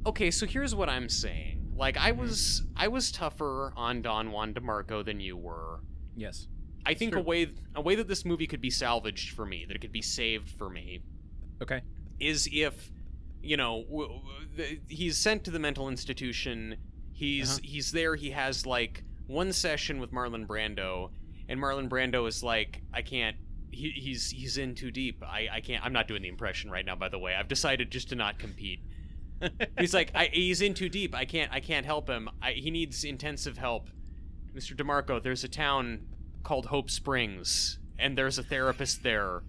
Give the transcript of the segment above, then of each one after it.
okay, so here's what I'm saying. Like, I was tougher on Don Juan DeMarco than you were. Yes. I think a way that this movie could be salvaged for me, that it could be saved for me, okay, is if, you know, he's sent to the mental institution. He's there. He has like one session with Marlon Brando, and Marlon Brando is like, I can't. He's in too deep. I can't. I'm not doing the impression right now. By the way, I've decided just to not compete. He's like, he's in too deep. I can't help him. He needs intensive help. Mr. DeMarco, there's a town called Hope Springs, and there's a therapist there.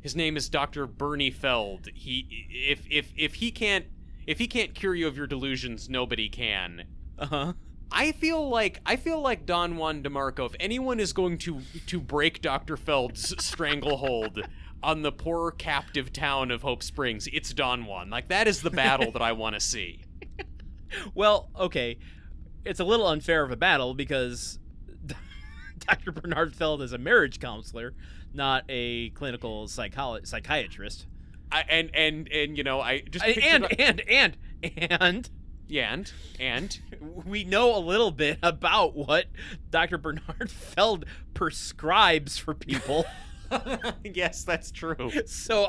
His name is Dr. Bernie Feld. If he can't cure you of your delusions, nobody can. I feel like Don Juan DeMarco, if anyone is going to break Dr. Feld's stranglehold on the poor captive town of Hope Springs, it's Don Juan. Like, that is the battle that I want to see. Well, okay. It's a little unfair of a battle because Dr. Bernard Feld is a marriage counselor, not a clinical psychiatrist. And you know, I just and we know a little bit about what Dr. Bernard Feld prescribes for people. Yes, that's true. So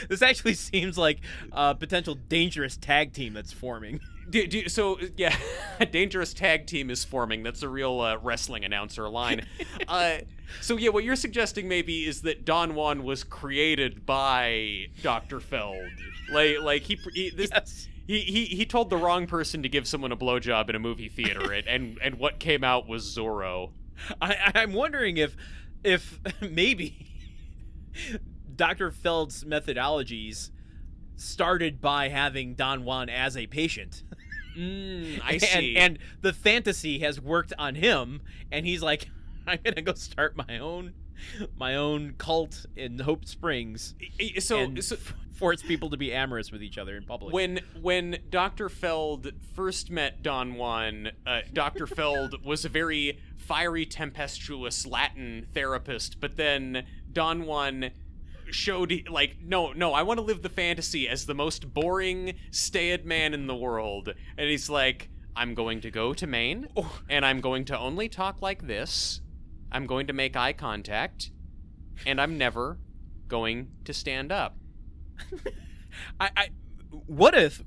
this actually seems like a potential dangerous tag team that's forming. So, yeah, a dangerous tag team is forming. That's a real wrestling announcer line. So, yeah, what you're suggesting maybe is that Don Juan was created by Dr. Feld. He told the wrong person to give someone a blowjob in a movie theater, and what came out was Zorro. I'm wondering if maybe Dr. Feld's methodologies started by having Don Juan as a patient. I see. And the fantasy has worked on him, and he's like, I'm gonna go start my own cult in Hope Springs. So force people to be amorous with each other in public. When Dr. Feld first met Don Juan, Dr. Feld was a very fiery, tempestuous Latin therapist, but then Don Juan showed, like, no, I want to live the fantasy as the most boring, staid man in the world. And he's like, I'm going to go to Maine, and I'm going to only talk like this. I'm going to make eye contact, and I'm never going to stand up. What if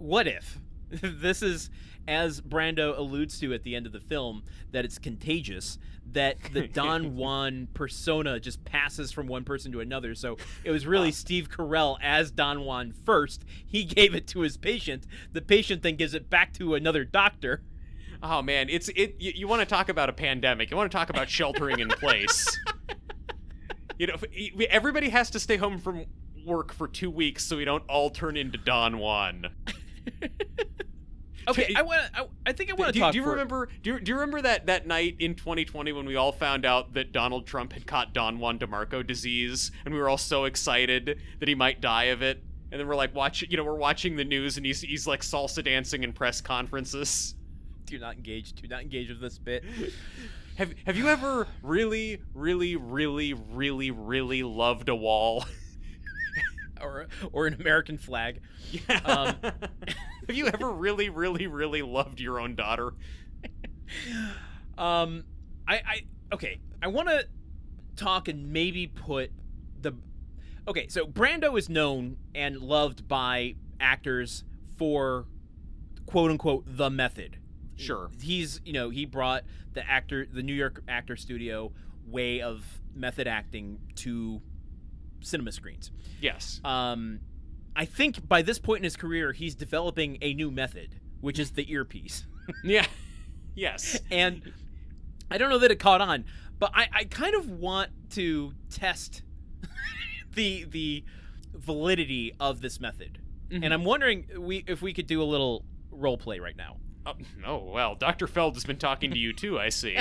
this is, as Brando alludes to at the end of the film, that it's contagious, that the Don Juan persona just passes from one person to another. So it was really Steve Carell as Don Juan first. He gave it to his patient. The patient then gives it back to another doctor. Oh man, you want to talk about a pandemic. You want to talk about sheltering in place. You know, everybody has to stay home from work for 2 weeks so we don't all turn into Don Juan. Okay, I think I want to talk. Do you remember that night in 2020 when we all found out that Donald Trump had caught Don Juan DeMarco disease, and we were all so excited that he might die of it? And then we're like we're watching the news, and he's like salsa dancing in press conferences. Do not engage with this bit. Have you ever really, really, really, really, really loved a wall? or an American flag? Yeah. Have you ever really, really, really loved your own daughter? Okay. I want to talk and maybe put the. Okay, so Brando is known and loved by actors for, quote unquote, the method. Sure. He brought the New York actor studio way of method acting to cinema screens. Yes. I think by this point in his career, he's developing a new method, which is the earpiece. Yeah. Yes. And I don't know that it caught on, but I kind of want to test the validity of this method. Mm-hmm. And I'm wondering if we could do a little role play right now. Oh, well, Dr. Feld has been talking to you too, I see.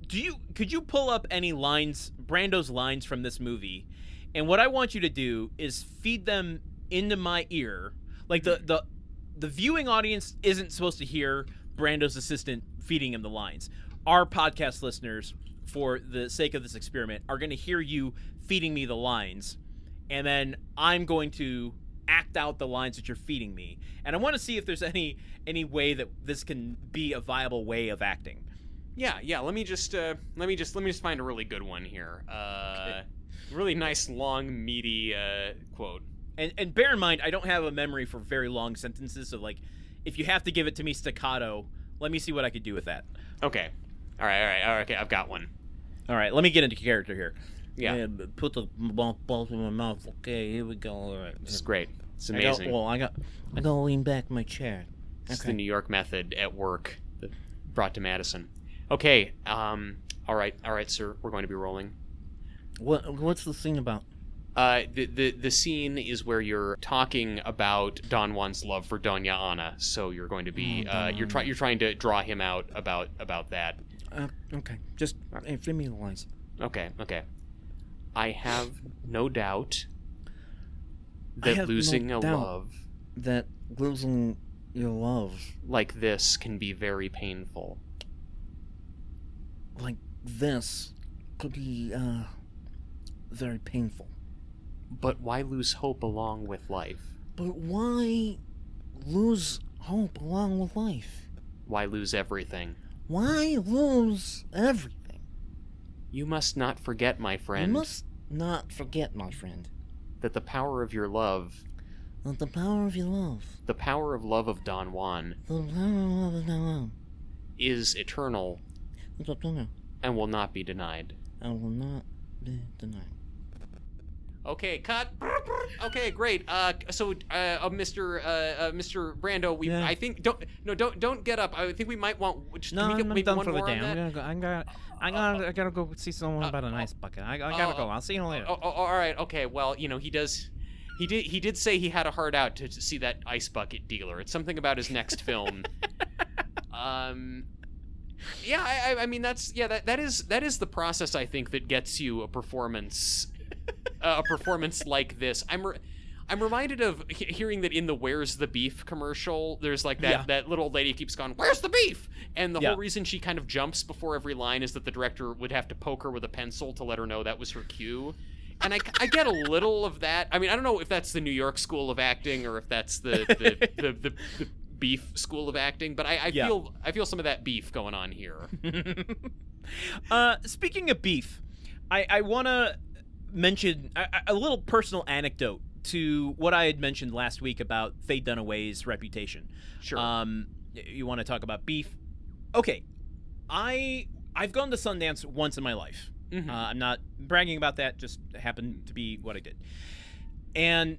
Could you pull up any lines, Brando's lines from this movie? And what I want you to do is feed them into my ear. Like the viewing audience isn't supposed to hear Brando's assistant feeding him the lines. Our podcast listeners, for the sake of this experiment, are going to hear you feeding me the lines. And then I'm going to act out the lines that you're feeding me, and I want to see if there's any way that this can be a viable way of acting. Yeah. Let me just find a really good one here. Okay. Really nice, long, meaty quote. And bear in mind, I don't have a memory for very long sentences, so like, if you have to give it to me staccato, let me see what I could do with that. Okay. All right. Okay, I've got one. All right, let me get into character here. Yeah. Put the ball in my mouth. Okay, here we go. All right. This is great. It's amazing. I gotta lean back in my chair. It's the New York method at work that brought to Madison. Okay. All right, sir. We're going to be rolling. What's the scene about? The scene is where you're talking about Don Juan's love for Doña Ana. So you're going to be you're trying to draw him out about that. Okay. Just give me the lines. Okay. I have no doubt that losing a love your love like this can be very painful. Like this could be very painful. But why lose hope along with life? But why lose hope along with life? Why lose everything? Why lose everything? You must not forget, my friend. You must not forget, my friend. That the power of your love. The power of your love. The power of love of Don Juan. The power of love of Don Juan. Is eternal. It's eternal. And will not be denied. And will not be denied. Okay, cut. Okay, great. So, Mr. Brando, I think don't get up. I think we might want. Just, I'm done for the day. I gotta go see someone about an ice bucket. I gotta go. I'll see you later. All right. Okay. Well, he did say he had a heart out to see that ice bucket dealer. It's something about his next film. Yeah. I mean that is the process, I think, that gets you a performance. A performance like this. I'm reminded of hearing that in the Where's the Beef commercial, there's like that little old lady keeps going, "Where's the beef?" And the whole reason she kind of jumps before every line is that the director would have to poke her with a pencil to let her know that was her cue. And I get a little of that. I mean, I don't know if that's the New York school of acting or if that's the beef school of acting, but I feel some of that beef going on here. Speaking of beef, I want to mention a little personal anecdote to what I had mentioned last week about Faye Dunaway's reputation. Sure. You want to talk about beef? Okay. I've gone to Sundance once in my life. Mm-hmm. I'm not bragging about that, just happened to be what I did. And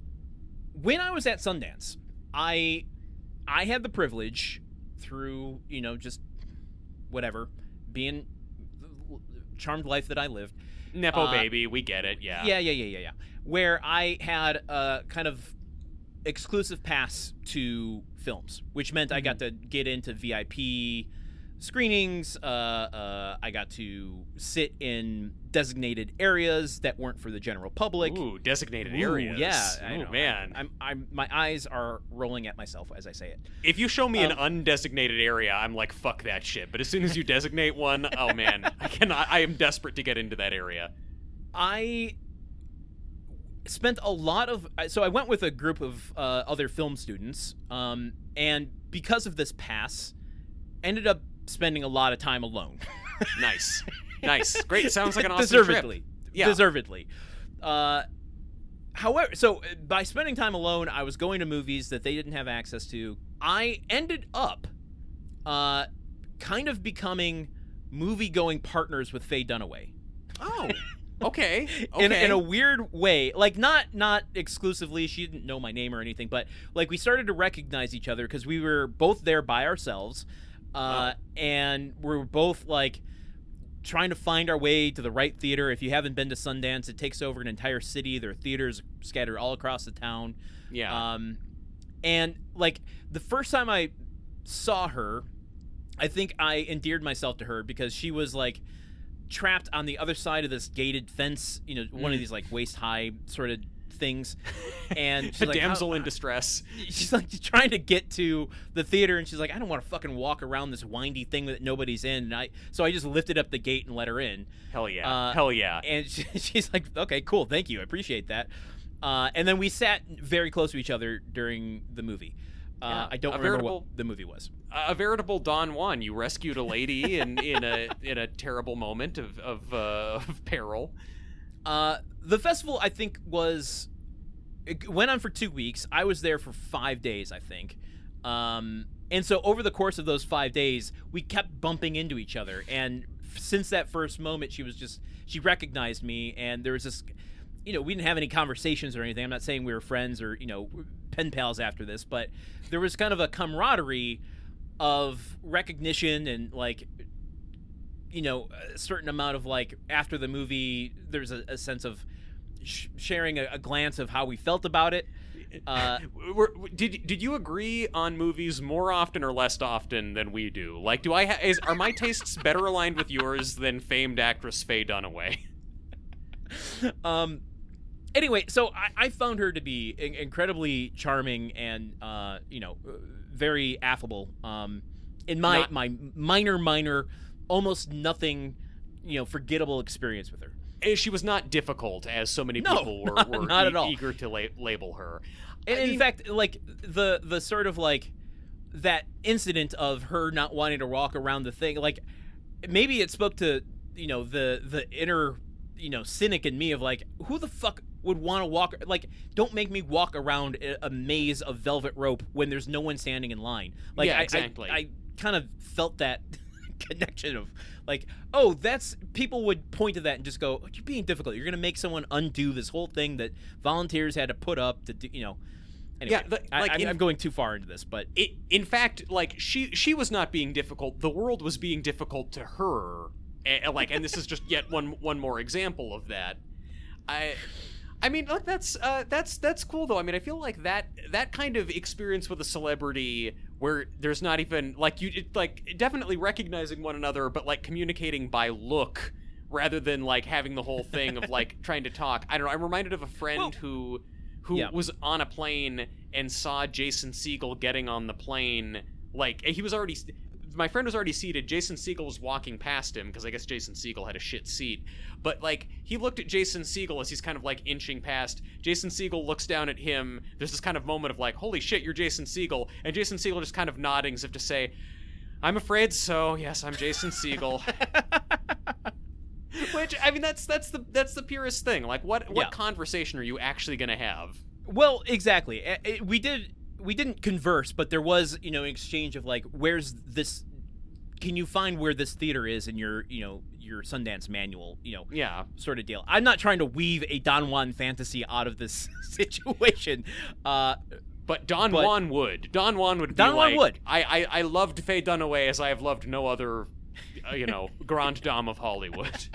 when I was at Sundance, I had the privilege through, just whatever, being charmed life that I lived. Nepo baby, we get it, yeah. Yeah. Where I had a kind of exclusive pass to films, which meant I got to get into VIP screenings. I got to sit in designated areas that weren't for the general public. Ooh, designated areas. Yeah. I know, man. I'm my eyes are rolling at myself as I say it. If you show me an undesignated area, I'm like, fuck that shit. But as soon as you designate one, oh man, I am desperate to get into that area. I spent a lot of... So I went with a group of other film students, and because of this pass, ended up spending a lot of time alone. Nice. Great. Sounds like an awesome Deservedly. trip. Yeah. Deservedly. However, so by spending time alone, I was going to movies that they didn't have access to. I ended up kind of becoming movie-going partners with Faye Dunaway. Oh, okay. In a weird way. Like, not exclusively. She didn't know my name or anything, but like we started to recognize each other because we were both there by ourselves. And we're both like trying to find our way to the right theater. If you haven't been to Sundance, it takes over an entire city. There are theaters scattered all across the town. Yeah. And like the first time I saw her, I think I endeared myself to her because she was like trapped on the other side of this gated fence, one of these like waist high sort of things, and she's like, damsel in distress. She's like trying to get to the theater, and she's like, I don't want to fucking walk around this windy thing that nobody's in. And so I just lifted up the gate and let her in. Hell yeah. And she's like, okay, cool, thank you, I appreciate that. And then we sat very close to each other during the movie. I don't remember what the movie was. A veritable Don Juan. You rescued a lady in a terrible moment of peril. The festival, I think, it went on for 2 weeks. I was there for 5 days, I think. And so over the course of those 5 days, we kept bumping into each other. And since that first moment, she recognized me, and there was this, we didn't have any conversations or anything. I'm not saying we were friends or, pen pals after this, but there was kind of a camaraderie of recognition and, like, a certain amount of, like, after the movie, there's a sense of sharing a glance of how we felt about it. Did you agree on movies more often or less often than we do? Like, are my tastes better aligned with yours than famed actress Faye Dunaway? Anyway, so I found her to be incredibly charming and very affable. In my minor, almost nothing, forgettable experience with her. She was not difficult, as so many people were not at all. Eager to label her. And in fact, like, the sort of, like, that incident of her not wanting to walk around the thing, like, maybe it spoke to, the inner, cynic in me of, like, who the fuck would want to walk, like, don't make me walk around a maze of velvet rope when there's no one standing in line. Like, yeah, exactly. I kind of felt that connection of, like, oh, people would point to that and just go, oh, you're being difficult. You're going to make someone undo this whole thing that volunteers had to put up to do, Anyway, yeah, I'm going too far into this, but in fact, like, she was not being difficult. The world was being difficult to her. And this is just yet one more example of that. I mean, look, that's cool though. I mean, I feel like that kind of experience with a celebrity where there's not even like definitely recognizing one another, but like communicating by look rather than like having the whole thing of like trying to talk. I don't know. I'm reminded of a friend who was on a plane and saw Jason Segel getting on the plane. Like, my friend was already seated. Jason Segel was walking past him because I guess Jason Segel had a shit seat. But, like, he looked at Jason Segel as he's kind of, like, inching past. Jason Segel looks down at him. There's this kind of moment of, like, holy shit, you're Jason Segel. And Jason Segel just kind of nodding as if to say, I'm afraid so. Yes, I'm Jason Segel. Which, I mean, that's the purest thing. Like, what conversation are you actually going to have? Well, exactly. We didn't converse, but there was, an exchange of, like, where's this, can you find where this theater is in your Sundance manual, sort of deal. I'm not trying to weave a Don Juan fantasy out of this situation. But Don Juan would. Don Juan would be Don Juan would. I loved Faye Dunaway as I have loved no other, grande dame of Hollywood.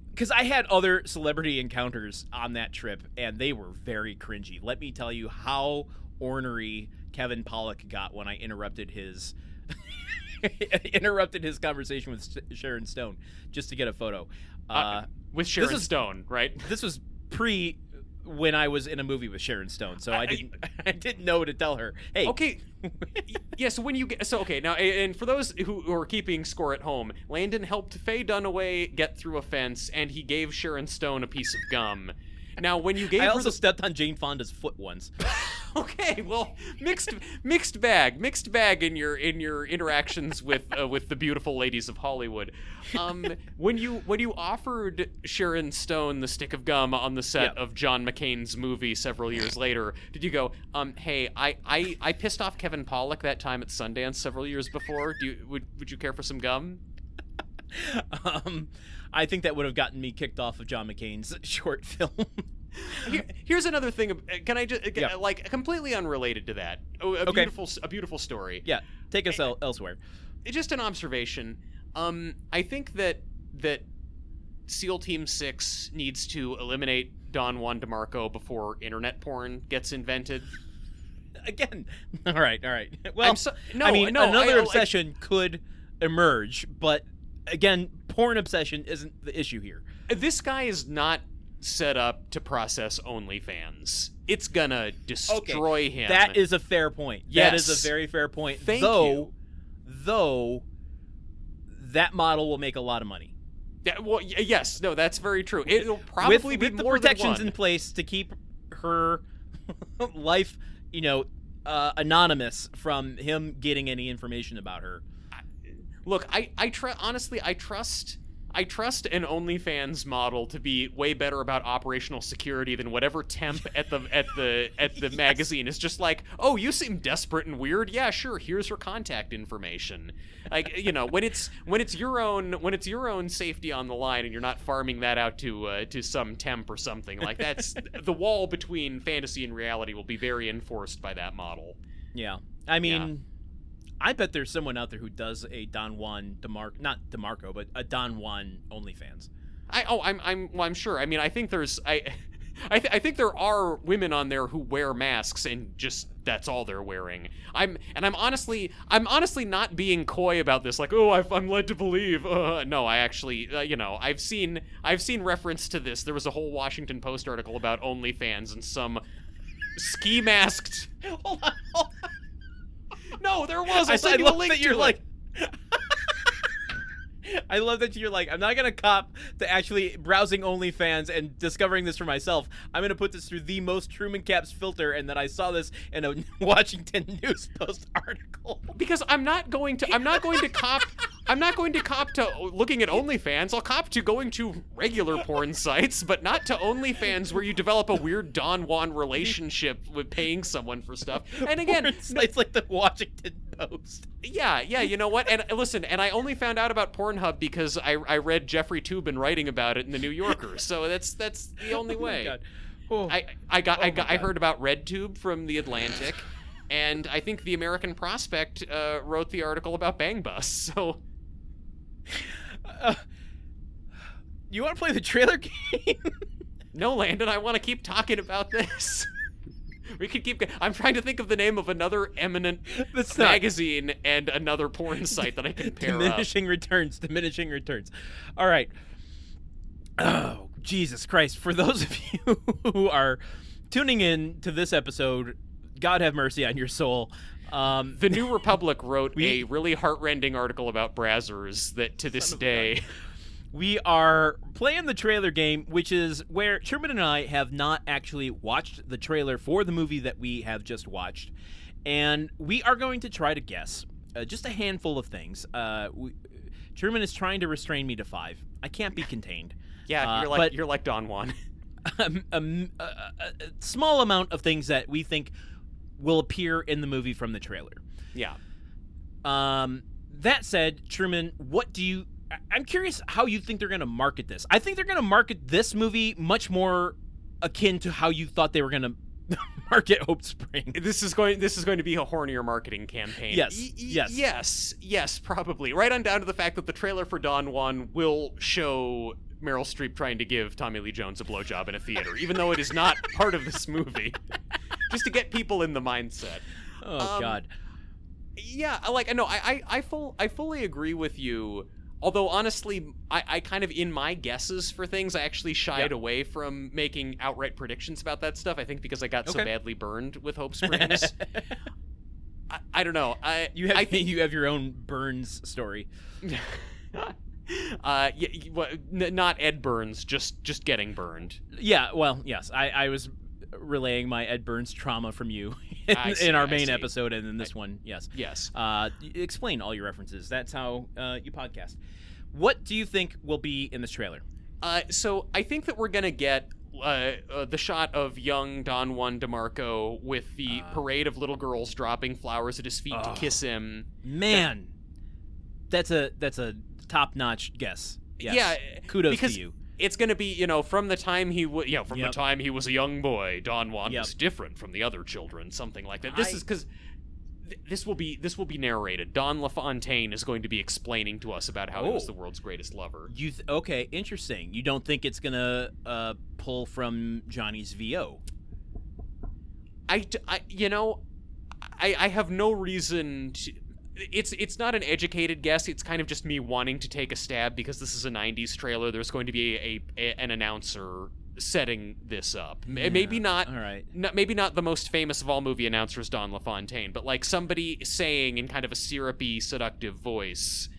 Because I had other celebrity encounters on that trip, and they were very cringy. Let me tell you how ornery Kevin Pollak got when I interrupted his conversation with Sharon Stone just to get a photo. With Sharon Stone, right? This was pre when I was in a movie with Sharon Stone, so I didn't know to tell her. Hey, okay, yeah. So when you get okay now, and for those who are keeping score at home, Landen helped Faye Dunaway get through a fence, and he gave Sharon Stone a piece of gum. Now, when you gave I her also stepped on Jane Fonda's foot once. Okay, well, mixed bag in your interactions with the beautiful ladies of Hollywood. When you offered Sharon Stone the stick of gum on the set of John McCain's movie several years later, did you go, hey, I pissed off Kevin Pollak that time at Sundance several years before. Would you care for some gum? I think that would have gotten me kicked off of John McCain's short film. Here's another thing. Can I just like completely unrelated to that? A beautiful story. Yeah, take us elsewhere. Just an observation. I think that SEAL Team 6 needs to eliminate Don Juan DeMarco before internet porn gets invented. Again, all right. Well, another obsession could emerge, but again, porn obsession isn't the issue here. This guy is not set up to process OnlyFans. It's gonna destroy him. That is a fair point. Yes. That is a very fair point. Thank you. Though that model will make a lot of money. Yes, no, that's very true. It'll probably be with the more protections than one. in place to keep her life, anonymous from him getting any information about her. Look, honestly, I trust an OnlyFans model to be way better about operational security than whatever temp at the yes. magazine is just like, oh, you seem desperate and weird. Yeah, sure. Here's her contact information. Like, when it's your own safety on the line and you're not farming that out to some temp or something like that's the wall between fantasy and reality will be very enforced by that model. Yeah, I mean. Yeah. I bet there's someone out there who does a Don Juan DeMarco, not DeMarco, but a Don Juan OnlyFans. I'm sure. I mean, I think I think there are women on there who wear masks and just that's all they're wearing. I'm honestly not being coy about this. Like, oh, I'm led to believe. No, I actually, I've seen reference to this. There was a whole Washington Post article about OnlyFans and some ski masked. Hold on. No, there was. I love that you're like. I love that you're like, I'm not gonna cop to actually browsing OnlyFans and discovering this for myself. I'm gonna put this through the most Truman Caps filter, and then I saw this in a Washington News Post article. Because I'm not going to cop to looking at OnlyFans. I'll cop to going to regular porn sites, but not to OnlyFans where you develop a weird Don Juan relationship with paying someone for stuff. And again, it's like the Washington Post. Yeah, you know what? And listen, and I only found out about Pornhub because I read Jeffrey Toobin writing about it in the New Yorker. So that's the only way. Oh my God. I heard about RedTube from The Atlantic, and I think the American Prospect wrote the article about Bang Bus. So, you want to play the trailer game? No, Landon. I want to keep talking about this. We could keep. I'm trying to think of the name of another eminent magazine and another porn site that I can pair Diminishing returns. All right. Oh, Jesus Christ! For those of you who are tuning in to this episode, God have mercy on your soul. The New Republic wrote a really heartrending article about Brazzers that to this day. We are playing the trailer game, which is where Truman and I have not actually watched the trailer for the movie that we have just watched. And we are going to try to guess just a handful of things. Truman is trying to restrain me to 5. I can't be contained. Yeah, you're like Don Juan. A small amount of things that we think will appear in the movie from the trailer. Yeah. That said, Truman, I'm curious how you think they're going to market this. I think they're going to market this movie much more akin to how you thought they were going to market Hope Springs. This is going to be a hornier marketing campaign. Yes, probably. Right on down to the fact that the trailer for Don Juan will show Meryl Streep trying to give Tommy Lee Jones a blowjob in a theater, even though it is not part of this movie, just to get people in the mindset. Oh God. Yeah, I fully agree with you. Although, honestly, I kind of, in my guesses for things, I actually shied away from making outright predictions about that stuff, I think because I got so badly burned with Hope Springs. I don't know. You have your own Burns story. Not Ed Burns, just getting burned. Yeah, well, yes. I was relaying my Ed Burns trauma from you in our main episode, and then this one, yes. Explain all your references. That's how you podcast. What do you think will be in this trailer? So I think that we're gonna get the shot of young Don Juan DeMarco with the parade of little girls dropping flowers at his feet to kiss him. Man, that's a top-notch guess. Yes. Yeah, kudos to you. It's going to be, from the time he was, the time he was a young boy, Don Juan was different from the other children, something like that. This is because this will be narrated. Don LaFontaine is going to be explaining to us about how he was the world's greatest lover. Okay, interesting. You don't think it's going to pull from Johnny's VO? I have no reason to. It's not an educated guess. It's kind of just me wanting to take a stab because this is a 90s trailer. There's going to be an announcer setting this up. Yeah. Maybe not. All right. Maybe not the most famous of all movie announcers, Don LaFontaine, but like somebody saying in kind of a syrupy, seductive voice,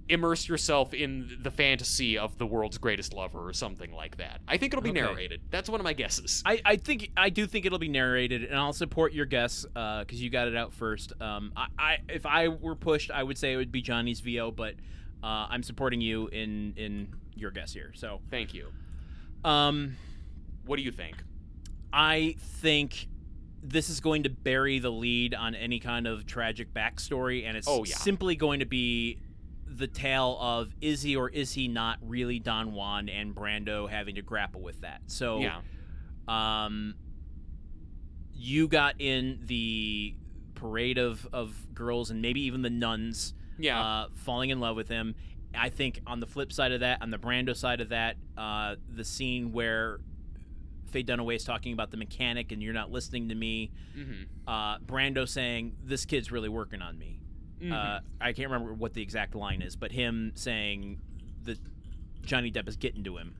immerse yourself in the fantasy of the world's greatest lover or something like that. I think it'll be narrated. That's one of my guesses. I do think it'll be narrated, and I'll support your guess because you got it out first. If I were pushed, I would say it would be Johnny's VO, but I'm supporting you in your guess here. So thank you. What do you think? I think this is going to bury the lead on any kind of tragic backstory, and it's simply going to be the tale of is he or is he not really Don Juan, and Brando having to grapple with that. So, you got in the parade of girls and maybe even the nuns falling in love with him. I think on the flip side of that, on the Brando side of that, the scene where Faye Dunaway is talking about the mechanic and you're not listening to me, Brando saying, this kid's really working on me. I can't remember what the exact line is, but him saying that Johnny Depp is getting to him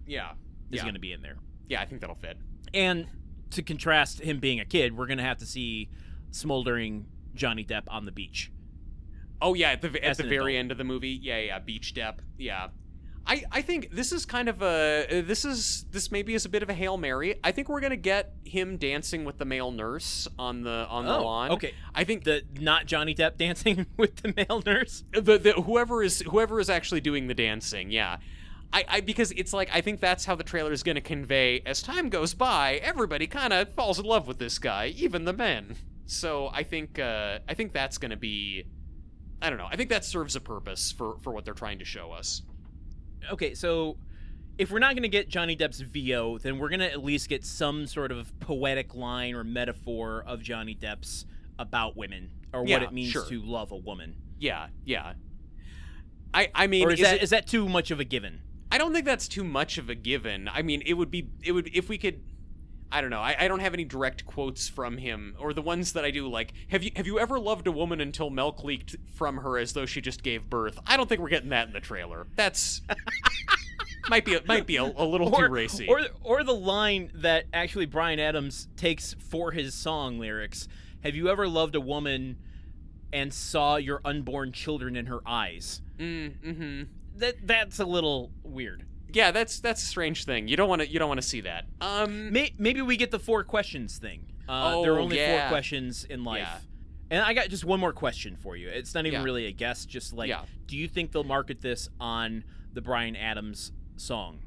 is going to be in there. Yeah, I think that'll fit. And to contrast him being a kid, we're going to have to see smoldering Johnny Depp on the beach. Oh, yeah, at the very end of the movie. Yeah, Beach Depp. Yeah. I think this is kind of this maybe is a bit of a Hail Mary. I think we're gonna get him dancing with the male nurse on the lawn. Okay. I think not Johnny Depp dancing with the male nurse. Whoever is actually doing the dancing. Yeah. I because it's like I think that's how the trailer is gonna convey. As time goes by, everybody kind of falls in love with this guy, even the men. So I think that's gonna be, I don't know. I think that serves a purpose for what they're trying to show us. Okay, so if we're not going to get Johnny Depp's VO, then we're going to at least get some sort of poetic line or metaphor of Johnny Depp's about women, or what it means to love a woman. Yeah. I mean, or is that too much of a given? I don't think that's too much of a given. I mean, it would if we could. I don't know. I don't have any direct quotes from him, or the ones that I do, like, have you ever loved a woman until milk leaked from her as though she just gave birth? I don't think we're getting that in the trailer. That's might be a little too racy. Or the line that actually Bryan Adams takes for his song lyrics. Have you ever loved a woman and saw your unborn children in her eyes? That's a little weird. Yeah, that's a strange thing. You don't want to see that. Maybe we get the 4 questions thing. There are only 4 questions in life. Yeah. And I got just one more question for you. It's not even really a guess. Just like, do you think they'll market this on the Bryan Adams song?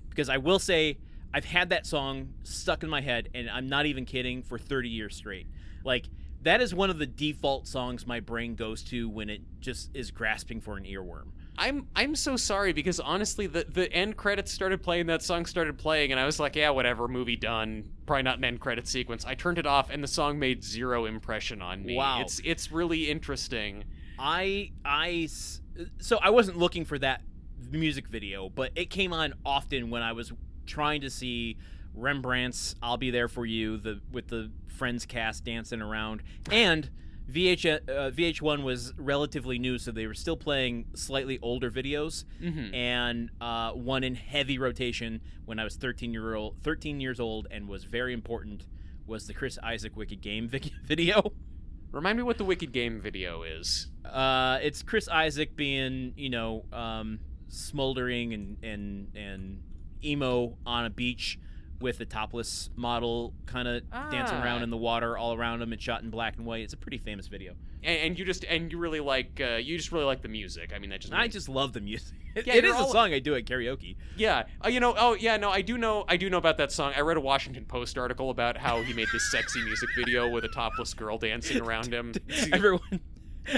Because I will say, I've had that song stuck in my head, and I'm not even kidding, for 30 years straight. Like, that is one of the default songs my brain goes to when it just is grasping for an earworm. I'm so sorry, because honestly the end credits started playing, that song started playing, and I was like, yeah, whatever, movie done, probably not an end credit sequence. I turned it off and the song made 0 impression on me. Wow. It's really interesting. So I wasn't looking for that music video, but it came on often when I was trying to see Rembrandt's I'll Be There For You, with the Friends cast dancing around, and VH1 was relatively new, so they were still playing slightly older videos, and one in heavy rotation when I was 13 years old and was very important was the Chris Isaak Wicked Game video. Remind me what the Wicked Game video is. It's Chris Isaak being, smoldering and emo on a beach with a topless model kind of dancing around in the water all around him. It's shot in black and white. It's a pretty famous video. And you just really like the music. I mean, I just love the music. It is a song I do at karaoke. Yeah. I do know about that song. I read a Washington Post article about how he made this sexy music video with a topless girl dancing around him.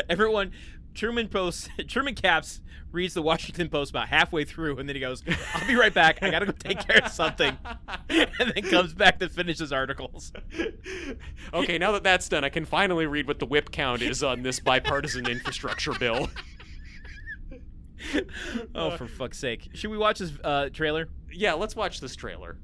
Everyone Truman Caps reads the Washington Post about halfway through, and then he goes, I'll be right back. I got to go take care of something. And then comes back to finish his articles. Okay, now that that's done, I can finally read what the whip count is on this bipartisan infrastructure bill. Oh, for fuck's sake. Should we watch this trailer? Yeah, let's watch this trailer.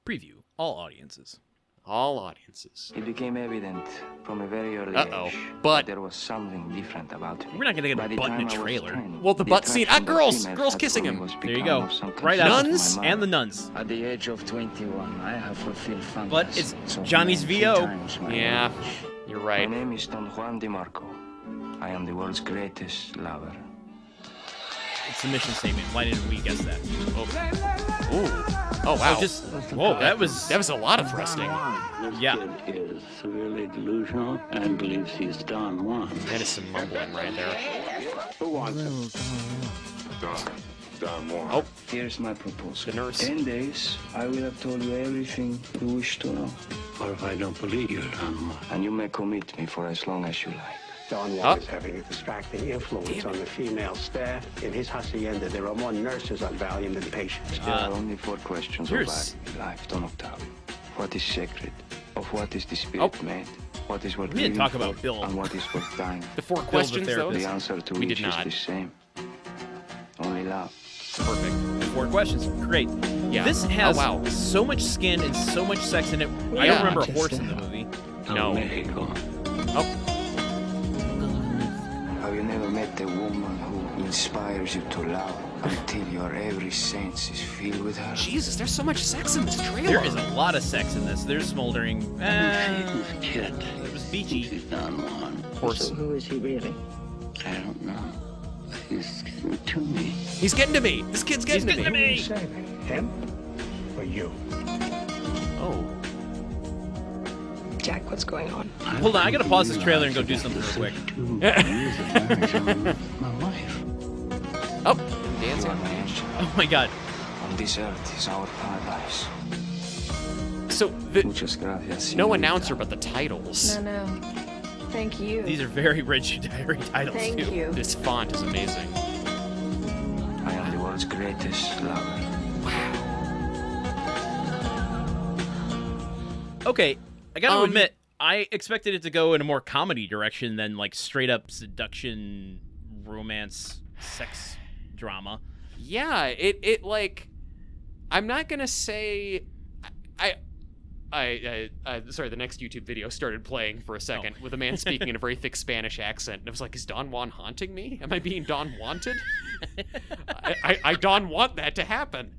Preview. All audiences. All audiences. It became evident from a very early age but there was something different about me. We're not gonna get a butt in a trailer. Well, the butt scene. Girls kissing him. There you go. Right out. Nuns and the nuns. At the age of 21, I have fulfilled fantasy. But it's Johnny's VO. Yeah. You're right. My name is Don Juan DeMarco. I am the world's greatest lover. It's the mission statement. Why didn't we guess that? Oh wow. Whoa, that was a lot of thrusting. This Yeah. kid is severely delusional and believes he's Don Juan. That is some mumbling right there. Who wants him? Don Juan. Oh. Here's my proposal. The nurse. 10 days, I will have told you everything you wish to know. Or if I don't believe you, Don Juan. And you may commit me for as long as you like. Don Juan is having a distracting influence on the female staff. In his hacienda, there are more nurses on Valium than patients. There are only 4 questions of Here's- life, Don Octavio. What is sacred? Of what is the spirit made? What is worth We didn't living talk about for? Bill. And what is worth dying? The 4 questions, though. therapist. The answer to We each did not. is the same. Only love. Perfect. 4 questions. Great. Yeah. This has wow. so much skin and so much sex in it. I Yeah. don't remember a horse in the movie. No. Mexico. Have you never met a woman who inspires you to love until your every sense is filled with her? Jesus, there's so much sex in this trailer. There is a lot of sex in this. There's smoldering. This kid It was thinks beachy. he's Don Juan. Horse. Who is he really? I don't know. He's getting to me. He's getting to me. This kid's getting to me. Say him or you? Oh. Jack, what's going on? Hold on, I gotta pause this trailer and go do something real quick. 2 years of marriage on my wife. Oh. You Dancing. are my angel. Oh my god. On this earth is our paradise. So Muchas gracias. no señorita. announcer, but the titles. No. Thank you. These are very rich diary titles Thank too. you. This font is amazing. I am the world's greatest lover. Okay, I gotta Um, admit, I expected it to go in a more comedy direction than like straight up seduction, romance, sex drama. Yeah, it like, I'm not gonna say, sorry, the next YouTube video started playing for a second with a man speaking in a very thick Spanish accent, and I was like, is Don Juan haunting me? Am I being Don wanted? I Don want that to happen.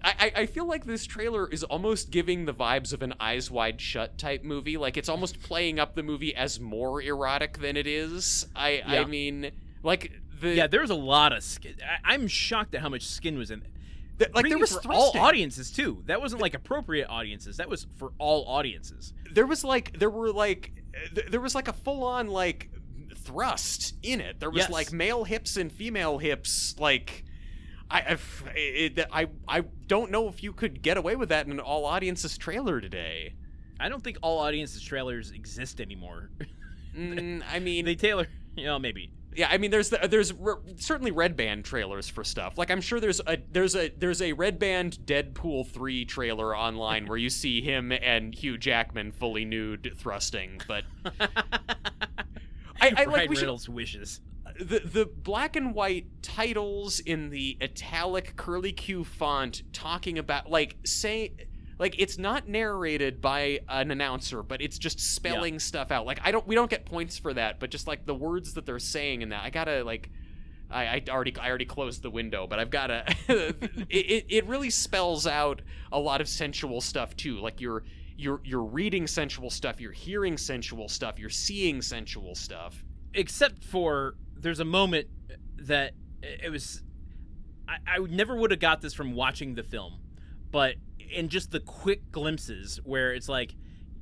I feel like this trailer is almost giving the vibes of an Eyes Wide Shut type movie. Like, it's almost playing up the movie as more erotic than it is. I mean, like, Yeah, there's a lot of skin. I'm shocked at how much skin was in it. like, there was for all thrusting. audiences too. That wasn't like appropriate audiences. That was for all audiences. There was like a full on like thrust in it. There was Yes. like male hips and female hips. Like, I don't know if you could get away with that in an all audiences trailer today. I don't think all audiences trailers exist anymore. I mean, They tailor, maybe. yeah, I mean, there's certainly Red Band trailers for stuff. Like, I'm sure there's a Red Band Deadpool 3 trailer online where you see him and Hugh Jackman fully nude thrusting. But I like Ryan we should, Reynolds wishes. the black and white titles in the italic curly Q font talking about like it's not narrated by an announcer, but it's just spelling stuff out. Like we don't get points for that, but just like the words that they're saying in that, I gotta like, I already closed the window, but I've gotta. it really spells out a lot of sensual stuff too. Like you're reading sensual stuff, you're hearing sensual stuff, you're seeing sensual stuff. Except for there's a moment that it was, I never would have got this from watching the film, but in just the quick glimpses where it's like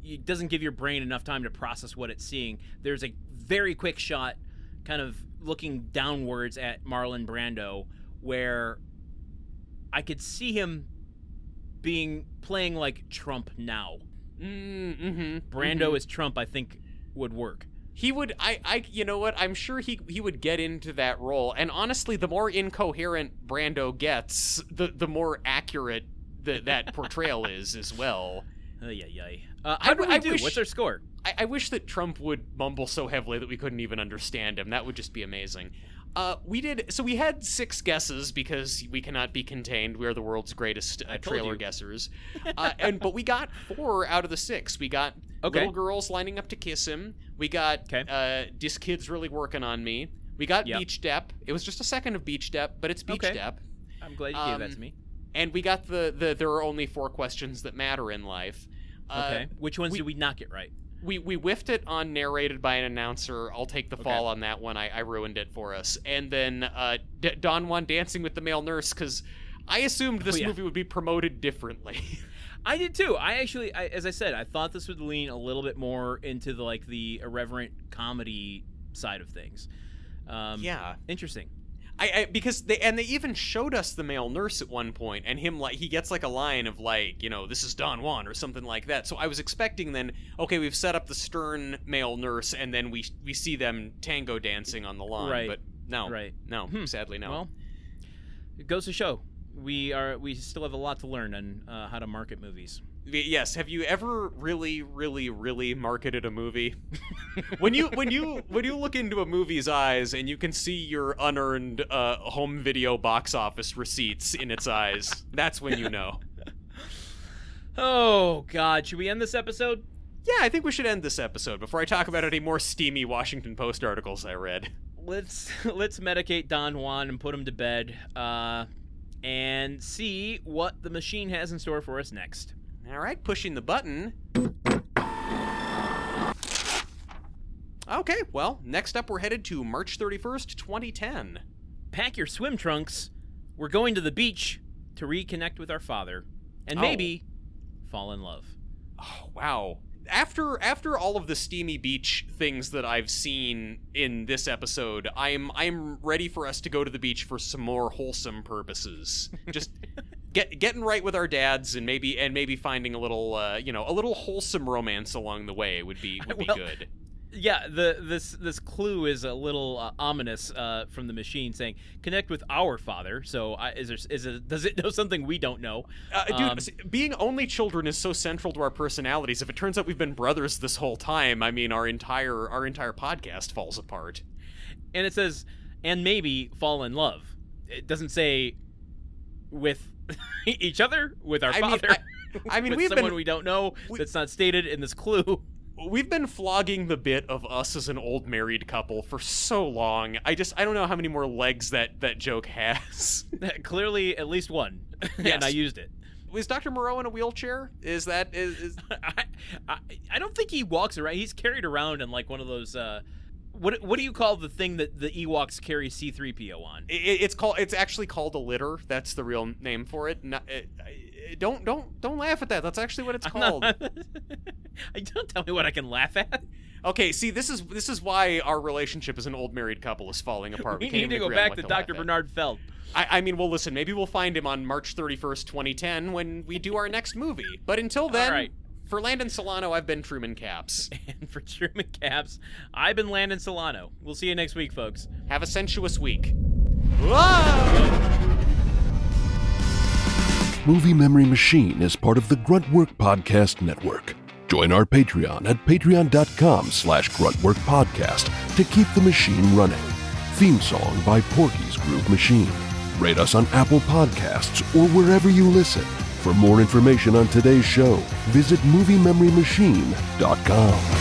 it doesn't give your brain enough time to process what it's seeing. There's a very quick shot kind of looking downwards at Marlon Brando where I could see him playing like Trump now. Brando as Trump, I think, would work. He would, you know what? I'm sure he would get into that role. And honestly, the more incoherent Brando gets, the more accurate that portrayal is as well. How do we do? What's our score? I wish that Trump would mumble so heavily that we couldn't even understand him. That would just be amazing. We had 6 guesses because we cannot be contained. We are the world's greatest trailer guessers. But we got 4 out of the 6. We got little girls lining up to kiss him. We got this kid's really working on me. We got Beach Depp. It was just a second of Beach Depp, but it's Beach Depp. I'm glad you gave that to me. And we got the there are only 4 questions that matter in life. Okay. Which ones did we not get right? We whiffed it on narrated by an announcer. I'll take the fall on that one. I ruined it for us. And then Don Juan dancing with the male nurse, because I assumed this movie would be promoted differently. I did too. As I said, I thought this would lean a little bit more into the irreverent comedy side of things. Yeah. Interesting. Because they even showed us the male nurse at one point, and him he gets a line of this is Don Juan or something like that. So I was expecting then, okay, we've set up the stern male nurse, and then we see them tango dancing on the lawn. Right. But no, right. No, sadly no. Well, it goes to show we still have a lot to learn on how to market movies. Yes. Have you ever really, really, really marketed a movie? when you look into a movie's eyes and you can see your unearned home video box office receipts in its eyes, that's when you know. Oh God, should we end this episode? Yeah, I think we should end this episode before I talk about any more steamy Washington Post articles I read. Let's medicate Don Juan and put him to bed, and see what the machine has in store for us next. All right, pushing the button. Okay, well, next up we're headed to March 31st, 2010. Pack your swim trunks. We're going to the beach to reconnect with our father and maybe fall in love. Oh, wow. After all of the steamy beach things that I've seen in this episode, I'm ready for us to go to the beach for some more wholesome purposes. Just getting right with our dads and maybe finding a little a little wholesome romance along the way would be good. Yeah, this clue is a little ominous from the machine, saying connect with our father. So does it know something we don't know? Dude, being only children is so central to our personalities. If it turns out we've been brothers this whole time, I mean, our entire podcast falls apart. And it says, and maybe fall in love. It doesn't say with each other, with our father. I mean, with someone we don't know. That's not stated in this clue. We've been flogging the bit of us as an old married couple for so long. I don't know how many more legs that joke has. Clearly, at least one. Yes. And I used it. Was Dr. Moreau in a wheelchair? Is I don't think he walks around. He's carried around in one of those. What do you call the thing that the Ewoks carry C-3PO on? It's actually called a litter. That's the real name for it. Don't laugh at that. That's actually what it's called. Don't tell me what I can laugh at. Okay, see, this is why our relationship as an old married couple is falling apart. We need to go back to Dr. Bernard Feld. I mean, well, listen, maybe we'll find him on March 31st, 2010 when we do our next movie. But until then, all right. For Landen Solano, I've been Truman Caps. And for Truman Caps, I've been Landen Solano. We'll see you next week, folks. Have a sensuous week. Whoa! Movie Memory Machine is part of the Gruntwork Podcast Network. Join our Patreon at patreon.com/gruntworkpodcast to keep the machine running. Theme song by Porky's Groove Machine. Rate us on Apple Podcasts or wherever you listen. For more information on today's show, visit moviememorymachine.com.